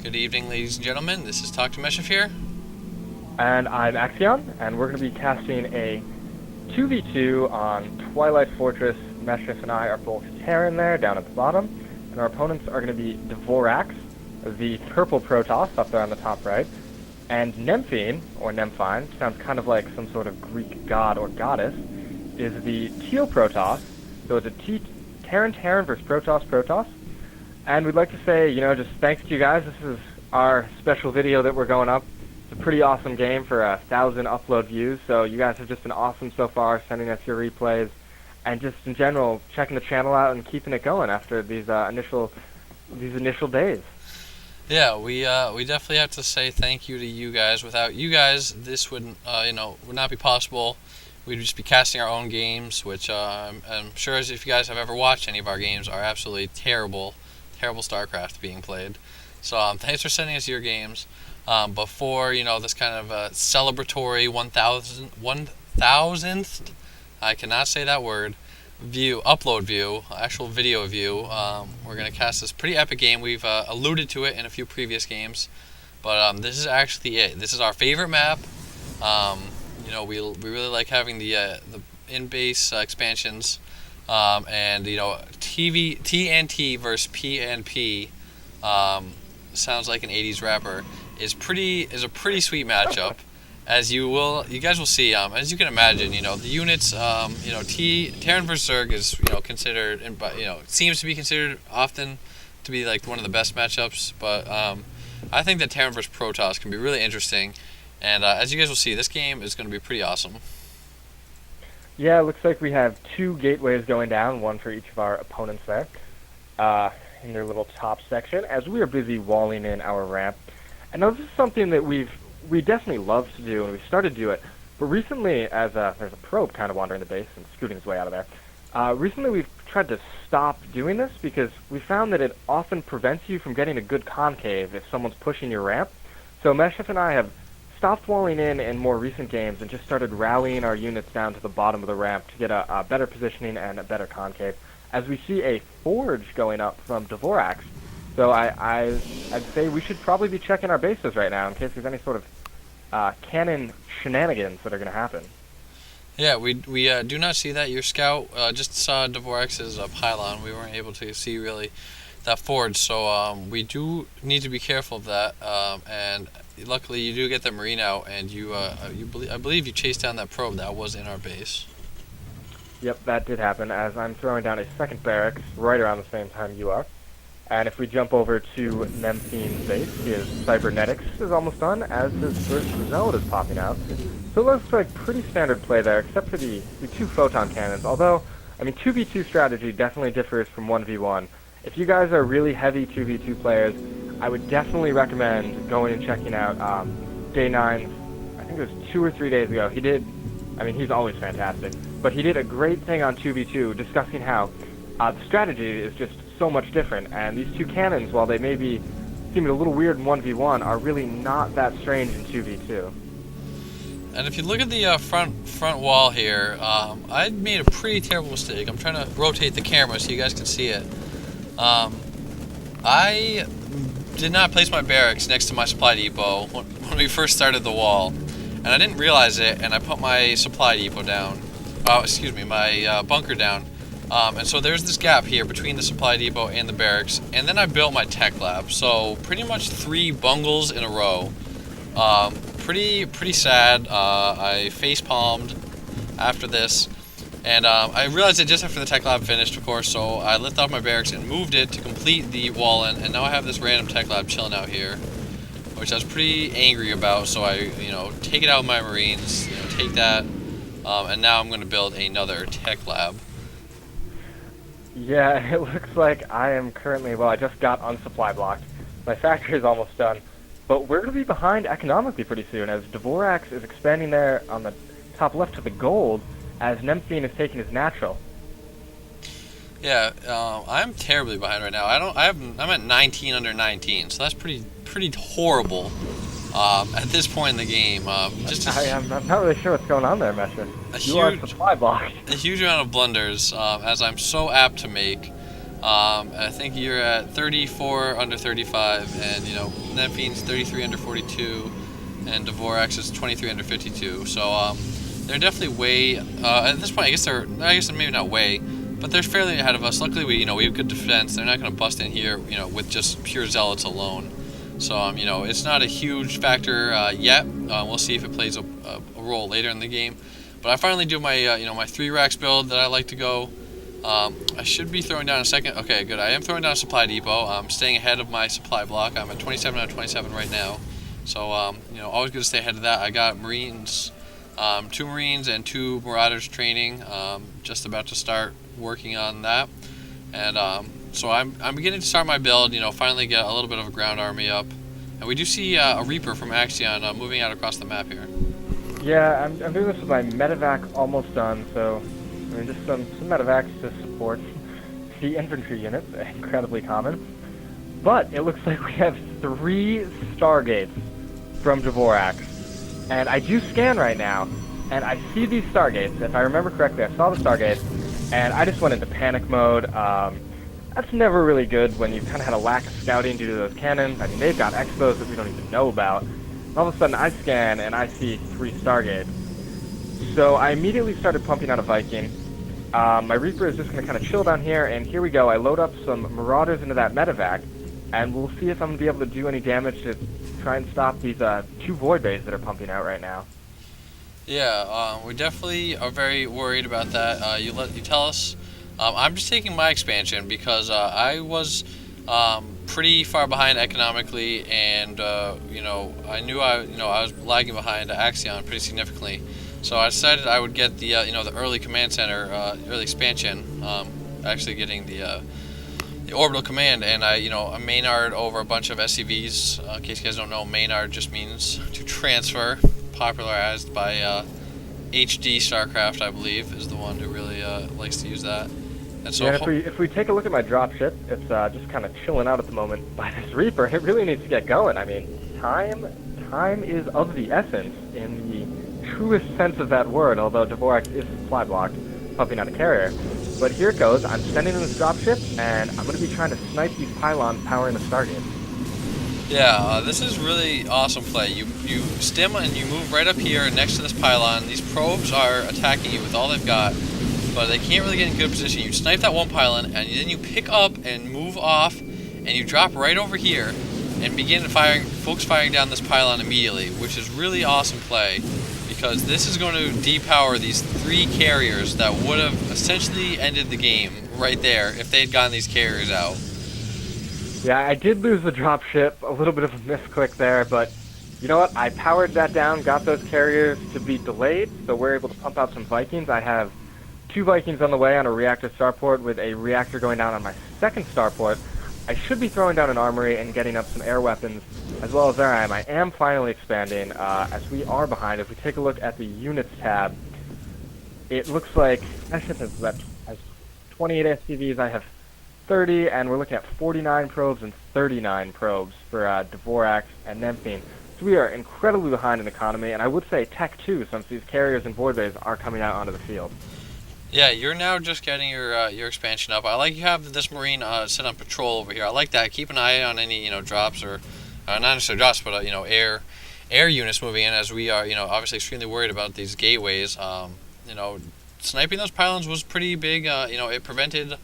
Good evening, ladies and gentlemen. This is Talk to Meshif here. And I'm Axion, and we're going to be casting a 2v2 on Twilight Fortress. Meshif and I are both Terran there, down at the bottom, and our opponents are going to be Dvorax, the purple Protoss up there on the top right, and Nemphine, or Nemphine, sounds kind of like some sort of Greek god or goddess, is the teal Protoss, so it's a Terran versus Protoss. And we'd like to say, just thanks to you guys. This is our special video that we're going up. It's a pretty awesome game for 1,000 upload views, so you guys have just been awesome so far, sending us your replays, and just in general, checking the channel out and keeping it going after these initial days. Yeah, we definitely have to say thank you to you guys. Without you guys, this would not be possible. We'd just be casting our own games, which I'm sure, as if you guys have ever watched any of our games, are absolutely terrible StarCraft being played. So thanks for sending us your games. Before this kind of celebratory 1,000th, I cannot say that word, upload view, actual video view, we're going to cast this pretty epic game. We've alluded to it in a few previous games, but this is actually it. This is our favorite map. We really like having the in-base expansions, and TNT versus PNP, sounds like an 80s rapper, is a pretty sweet matchup. As you guys will see, as you can imagine, the units, Terran vs Zerg is considered, seems to be considered often to be like one of the best matchups, but I think that Terran vs Protoss can be really interesting, and as you guys will see, this game is going to be pretty awesome. Yeah, it looks like we have 2 gateways going down, one for each of our opponents there, in their little top section, as we are busy walling in our ramp. And now this is something that we definitely love to do, and we started to do it, but recently, as there's a probe kind of wandering the base and scooting his way out of there, recently we've tried to stop doing this because we found that it often prevents you from getting a good concave if someone's pushing your ramp. So Meshif and I have stopped walling in more recent games and just started rallying our units down to the bottom of the ramp to get a better positioning and a better concave, as we see a forge going up from Dvorax. So I'd say we should probably be checking our bases right now in case there's any sort of cannon shenanigans that are going to happen. Yeah, we do not see that. Your scout just saw Dvorax's pylon. We weren't able to see really that forge, so we do need to be careful of that. And luckily, you do get the marine out, and I believe you chased down that probe that was in our base. Yep, that did happen, as I'm throwing down a second barracks right around the same time you are. And if we jump over to Nemphine's base, his cybernetics is almost done, as his first node is popping out. So it looks like pretty standard play there, except for the 2 photon cannons. Although, 2v2 strategy definitely differs from 1v1. If you guys are really heavy 2v2 players, I would definitely recommend going and checking out Day 9. I think it was 2 or 3 days ago. He's always fantastic. But he did a great thing on 2v2 discussing how the strategy is just so much different, and these 2 cannons, while they may be seeming a little weird in 1v1, are really not that strange in 2v2. And if you look at the front wall here, I made a pretty terrible mistake. I'm trying to rotate the camera so you guys can see it. I did not place my barracks next to my supply depot when we first started the wall, and I didn't realize it, and I put my supply depot down. My bunker down. And so there's this gap here between the supply depot and the barracks, and then I built my tech lab. So pretty much 3 bungles in a row. Pretty sad. I face palmed after this, and I realized it just after the tech lab finished, of course. So I lifted off my barracks and moved it to complete the wall in, and now I have this random tech lab chilling out here, which I was pretty angry about. So I take it out with my Marines, take that, and now I'm going to build another tech lab. Yeah, it looks like I am currently, I just got unsupply blocked. My factory is almost done. But we're going to be behind economically pretty soon, as Dvorax is expanding there on the top left to the gold, as Nemphine is taking his natural. Yeah, I'm terribly behind right now. I'm at 19 under 19, so that's pretty horrible. At this point in the game, I'm not really sure what's going on there, Mesher. You are supply blocked. A huge amount of blunders, as I'm so apt to make. I think you're at 34 under 35, and Nephine's 33 under 42, and Dvorak's is 23 under 52. So they're definitely way at this point. I guess they're maybe not way, but they're fairly ahead of us. Luckily, we have good defense. They're not going to bust in here, with just pure zealots alone. So it's not a huge factor yet. We'll see if it plays a role later in the game. But I finally do my my 3 racks build that I like to go. I should be throwing down a second. Okay, good. I am throwing down a supply depot. I'm staying ahead of my supply block. I'm at 27 out of 27 right now. So, always good to stay ahead of that. I got Marines, 2 Marines and 2 Marauders training. Just about to start working on that. And so I'm beginning to start my build. Finally get a little bit of a ground army up. And we do see a Reaper from Axion moving out across the map here. Yeah, I'm doing this with my medevac almost done, so just some medevacs to support the infantry units, incredibly common. But it looks like we have 3 Stargates from Dvorak. And I do scan right now, and I see these Stargates. If I remember correctly, I saw the Stargates, and I just went into panic mode. That's never really good when you've kind of had a lack of scouting due to those cannons. I mean, they've got expos that we don't even know about. And all of a sudden, I scan, and I see 3 Stargates. So I immediately started pumping out a Viking. My Reaper is just going to kind of chill down here, and here we go. I load up some Marauders into that medevac, and we'll see if I'm going to be able to do any damage to try and stop these 2 Void Bays that are pumping out right now. Yeah, we definitely are very worried about that. You tell us. I'm just taking my expansion because I was pretty far behind economically, and I knew I was lagging behind Axion pretty significantly. So I decided I would get the the early command center, early expansion, actually getting the orbital command, and I Maynard over a bunch of SCVs. In case you guys don't know, Maynard just means to transfer, popularized by HD StarCraft, I believe, is the one who really likes to use that. And so yeah, if we take a look at my dropship, it's just kind of chilling out at the moment by this Reaper. It really needs to get going. I mean, time is of the essence in the truest sense of that word, although Dvorak is supply blocked, pumping out a carrier. But here it goes. I'm sending in this dropship, and I'm going to be trying to snipe these pylons powering the Stargate. Yeah, this is really awesome play. You stim and you move right up here next to this pylon. These probes are attacking you with all they've got, but they can't really get in good position. You snipe that one pylon, and then you pick up and move off, and you drop right over here and begin firing down this pylon immediately, which is really awesome play, because this is going to depower these 3 carriers that would have essentially ended the game right there if they had gotten these carriers out. Yeah, I did lose the dropship, a little bit of a misclick there, but you know what? I powered that down, got those carriers to be delayed, so we're able to pump out some Vikings. I have 2 Vikings on the way on a reactor starport with a reactor going down on my 2nd starport. I should be throwing down an armory and getting up some air weapons, as well as there I am. I am finally expanding, as we are behind. If we take a look at the units tab, it looks like my ship has 28 SCVs. I have 30, and we're looking at 49 probes and 39 probes for Dvorak and Nemphine. So we are incredibly behind in economy, and I would say tech too, since these carriers and void bays are coming out onto the field. Yeah, you're now just getting your expansion up. I like you have this Marine sit on patrol over here. I like that. Keep an eye on any drops or not necessarily drops, but air units moving in, as we are obviously extremely worried about these gateways. Sniping those pylons was pretty big. It prevented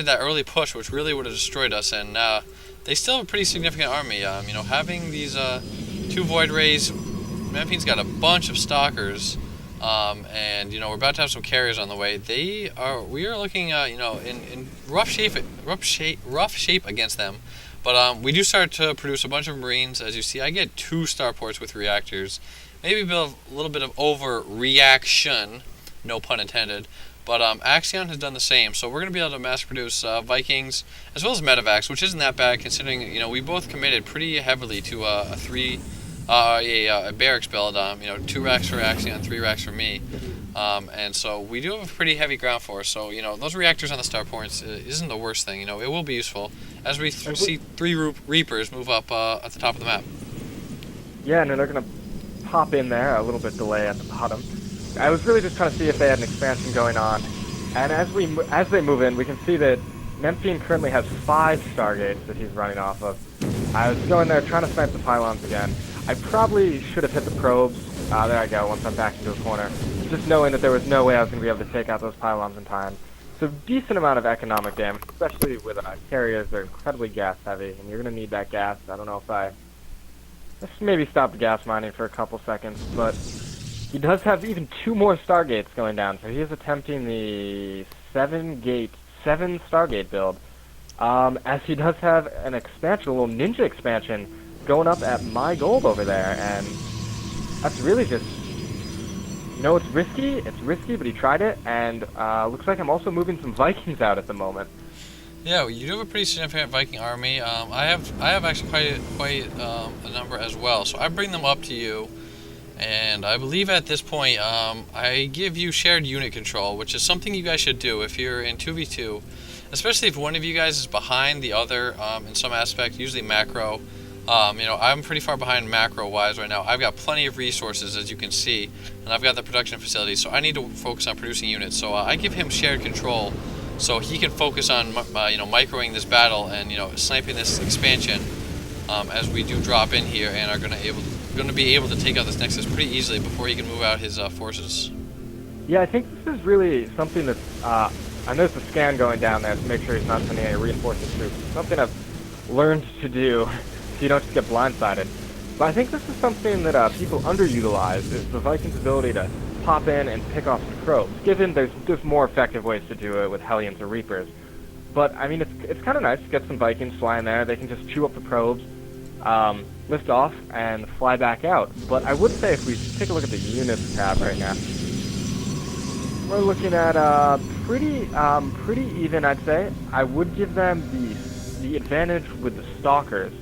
that early push, which really would have destroyed us. And they still have a pretty significant army. Having these 2 Void Rays, Memphine's got a bunch of stalkers. And we're about to have some carriers on the way. We are looking in rough shape against them, but we do start to produce a bunch of Marines. As you see, I get 2 starports with reactors, maybe a little bit of overreaction, no pun intended, but Axion has done the same. So we're going to be able to mass produce Vikings as well as medevacs, which isn't that bad considering we both committed pretty heavily to a barracks build, 2 racks for Axion, 3 racks for me, and so we do have a pretty heavy ground force. So those reactors on the starports isn't the worst thing. It will be useful as we see 3 Reapers move up at the top of the map. Yeah, and then they're gonna pop in there, a little bit delay at the bottom. I was really just trying to see if they had an expansion going on, and as they move in, we can see that Memphine currently has 5 Stargates that he's running off of. I was going there trying to snipe the pylons again. I probably should have hit the probes. There I go, once I'm back into a corner. Just knowing that there was no way I was going to be able to take out those pylons in time. So decent amount of economic damage, especially with carriers that are incredibly gas heavy, and you're going to need that gas. I don't know if let's maybe stop the gas mining for a couple seconds, but he does have even 2 more Stargates going down, so he is attempting the 7 Stargate build. As he does have an expansion, a little ninja expansion, going up at my gold over there, and that's really just, it's risky, but he tried it, and looks like I'm also moving some Vikings out at the moment. Yeah, you do have a pretty significant Viking army. I have actually quite a number as well, so I bring them up to you, and I believe at this point I give you shared unit control, which is something you guys should do if you're in 2v2, especially if one of you guys is behind the other in some aspect, usually macro. I'm pretty far behind macro-wise right now. I've got plenty of resources, as you can see, and I've got the production facilities, so I need to focus on producing units. So I give him shared control, so he can focus on, microing this battle and, sniping this expansion as we do drop in here and are going to be able to take out this Nexus pretty easily before he can move out his forces. Yeah, I think this is really something that, I noticed the scan going down there to make sure he's not sending any reinforcing troops. It's something I've learned to do so you don't just get blindsided. But I think this is something that people underutilize, is the Vikings' ability to pop in and pick off some probes, given there's more effective ways to do it with Hellions or Reapers. But, I mean, it's kind of nice to get some Vikings flying there. They can just chew up the probes, lift off, and fly back out. But I would say if we take a look at the units tab right now, we're looking at pretty even, I'd say. I would give them the advantage with the Stalkers.